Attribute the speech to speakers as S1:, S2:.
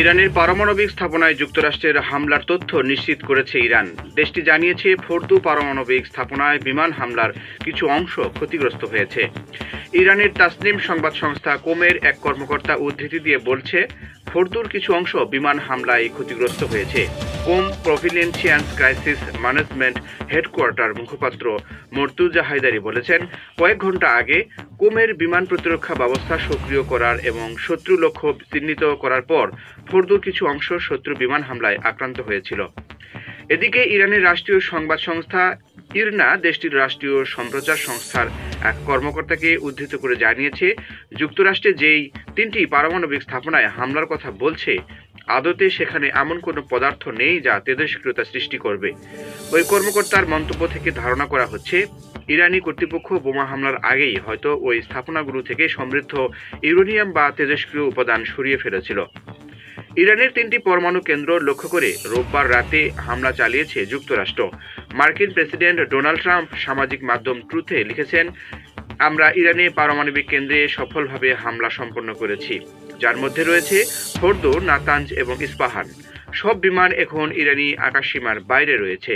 S1: ইরানের পারমাণবিক স্থাপনায় যুক্তরাষ্ট্রের হামলার তথ্য নিশ্চিত করেছে ইরান। দেশটি জানিয়েছে ফোর্দো পারমাণবিক স্থাপনায় বিমান হামলার কিছু অংশ ক্ষতিগ্রস্ত হয়েছে। ইরানের তাসনিম সংবাদ সংস্থা কোমের এক কর্মকর্তা উদ্ধৃতি দিয়ে বলছে, ফোর্দোর কিছু অংশ বিমান হামলায় ক্ষতিগ্রস্ত হয়েছে। কোম প্রভিলেন্সিয়ান্স ক্রাইসিস ম্যানেজমেন্ট হেডকোয়ার্টার মুখপাত্র মর্তুজা হায়দারি বলেছেন, কয়েক ঘন্টা আগে কোমের বিমান প্রতিরক্ষা ব্যবস্থা সক্রিয় করার এবং শত্রু লক্ষ্য চিহ্নিত করার পর ফোর্দোর কিছু অংশ শত্রু বিমান হামলায় আক্রান্ত হয়েছিল। এদিকে ইরানের রাষ্ট্রীয় সংবাদ সংস্থা ইরনা দেশটির রাষ্ট্রীয় সম্প্রচার সংস্থার এক কর্মকর্তাকে উদ্ধৃত করে জানিয়েছে, যুক্তরাষ্ট্রে যেই 3টি পারমাণবিক স্থাপনায় হামলার কথা বলছে, আদতে সেখানে এমন কোনো পদার্থ নেই যা তেজস্ক্রিয়তা সৃষ্টি করবে। ওই কর্মকর্তার মন্তব্য থেকে ধারণা করা হচ্ছে, ইরানি কর্তৃপক্ষ বোমা হামলার আগেই হয়তো ওই স্থাপনাগুলো থেকে সমৃদ্ধ ইউরেনিয়াম বা তেজস্ক্রিয় উপাদান সরিয়ে ফেলেছিল। ইরানের 3টি পরমাণু কেন্দ্র লক্ষ্য করে রোববার রাতে হামলা চালিয়েছে যুক্তরাষ্ট্র। মার্কিন প্রেসিডেন্ট ডোনাল্ড ট্রাম্প সামাজিক মাধ্যম ট্রুথে লিখেছেন, আমরা ইরানে পারমাণবিক কেন্দ্রে সফলভাবে হামলা সম্পন্ন করেছি, যার মধ্যে রয়েছে ফোর্দো, নাতাঞ্জ এবং ইস্পাহান। সব বিমান এখন ইরানি আকাশসীমার বাইরে রয়েছে।